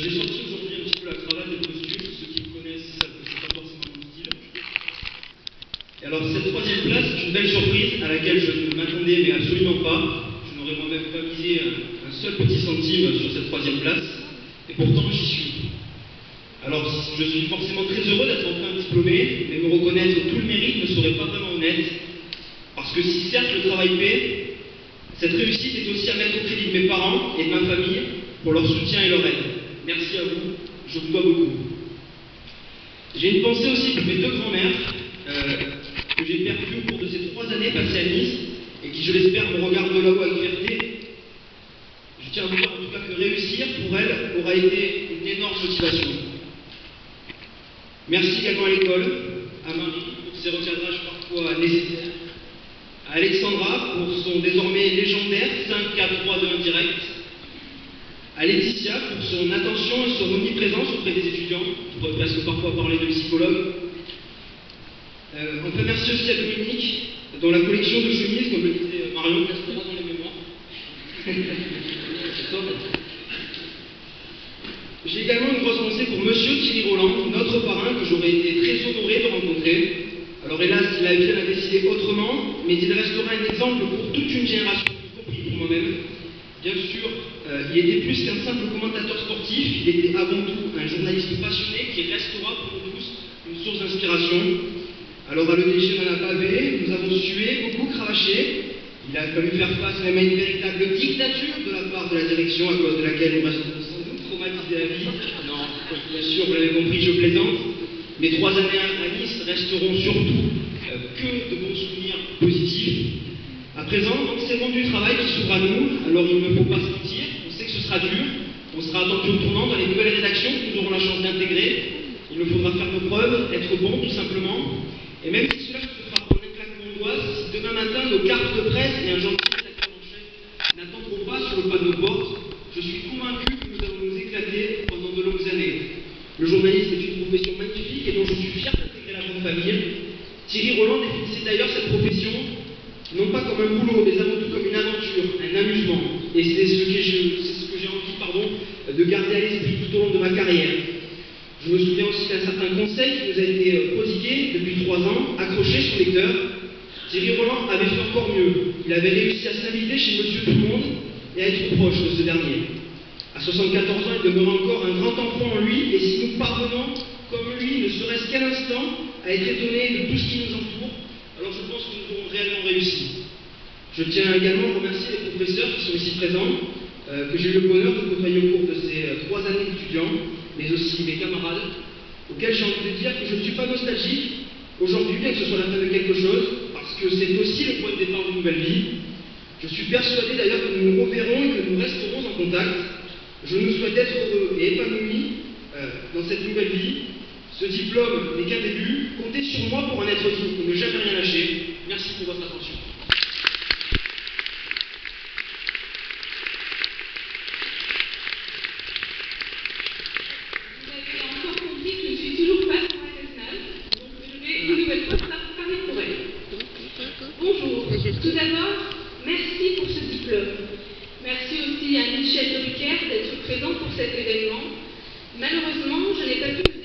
J'ai sorti aujourd'hui un petit peu la cravate et le costume. Ceux qui me connaissent savent que c'est pas forcément mon style. Et alors cette troisième place est une belle surprise à laquelle je ne m'attendais mais absolument pas. Je n'aurais moi-même pas misé un seul petit centime sur cette troisième place. Et pourtant j'y suis. Alors je suis forcément très heureux d'être enfin diplômé, mais me reconnaître tout le mérite ne serait pas vraiment honnête. Parce que si certes le travail paie, cette réussite est aussi à mettre au crédit de mes parents et de ma famille pour leur soutien et leur aide. Merci à vous, je vous dois beaucoup. J'ai une pensée aussi pour mes deux grands-mères que j'ai perdues au cours de ces 3 années passées à Nice et qui, je l'espère, me regardent de là-haut avec fierté. Je tiens à vous dire en tout cas que réussir pour elles aura été une énorme motivation. Merci également à l'école, à Marie pour ses recadrages parfois nécessaires, à Alexandra pour son désormais légendaire 5-4-3-2 direct, à Laetitia pour son attention et son omniprésence auprès des étudiants, on pourrait presque parfois parler de psychologue. Enfin, merci aussi à Dominique, dans la collection de chemises, comme le disait Marion Castera dans les mémoires. J'ai également une grosse pensée pour Monsieur Thierry Roland, notre parrain, que j'aurais été très honoré de rencontrer. Alors hélas, la vie en a décidé autrement, mais il restera un exemple pour toute une génération, y compris pour moi-même. Bien sûr, il était plus qu'un simple commentateur sportif, il était avant tout un journaliste passionné qui restera pour nous tous une source d'inspiration. Alors à l'EDG, on en a bavé, nous avons sué, beaucoup cravaché. Il a fallu faire face même à une véritable dictature de la part de la direction, à cause de laquelle nous restons sans doute traumatisés à vie. Non, bien sûr, vous l'avez compris, je plaisante. Mes 3 années à Nice resteront surtout que de bons souvenirs positifs. À présent, donc, c'est le monde du travail qui s'ouvre à nous, alors il ne faut pas se mentir, on sait que ce sera dur, on sera attendu au tournant dans les nouvelles rédactions que nous aurons la chance d'intégrer. Il nous faudra faire nos preuves, être bon tout simplement, et même si cela se fera pour un claquement de doigts, si demain matin nos cartes de presse et un gentil rédacteur en chef n'attendront pas sur le pas de nos portes, je suis convaincu que nous allons nous éclater pendant de longues années. Le journalisme est une profession magnifique et dont je suis fier d'intégrer la grande famille. Thierry Roland définissait d'ailleurs cette profession non pas comme un boulot, mais avant tout comme une aventure, un amusement. Et c'est ce que j'ai envie de garder à l'esprit tout au long de ma carrière. Je me souviens aussi d'un certain conseil qui nous a été prodigué depuis 3 ans, accroché son lecteur. Thierry Roland avait fait encore mieux. Il avait réussi à s'inviter chez Monsieur Tout-le-Monde et à être proche de ce dernier. À 74 ans, il demeure encore un grand enfant en lui, et si nous parvenons, comme lui, ne serait-ce qu'un instant, à être étonnés de tout ce qui nous entoure, alors je pense que nous aurons réellement réussi. Je tiens également à remercier les professeurs qui sont ici présents, que j'ai eu le bonheur de côtoyer au cours de ces 3 années d'étudiants, mais aussi mes camarades, auxquels j'ai envie de dire que je ne suis pas nostalgique aujourd'hui, bien que ce soit la fin de quelque chose, parce que c'est aussi le point de départ d'une nouvelle vie. Je suis persuadé d'ailleurs que nous nous reverrons et que nous resterons en contact. Je nous souhaite être heureux et épanouis dans cette nouvelle vie. Ce diplôme n'est qu'un début. Comptez sur moi pour en être digne et ne jamais rien lâcher. Merci pour votre attention. Vous avez encore compris que je ne suis toujours pas sur la nationale, donc je vais une nouvelle fois parler pour elle. Bonjour. Tout d'abord, merci pour ce diplôme. Merci aussi à Michel Drucker d'être présent pour cet événement. Malheureusement, je n'ai pas pu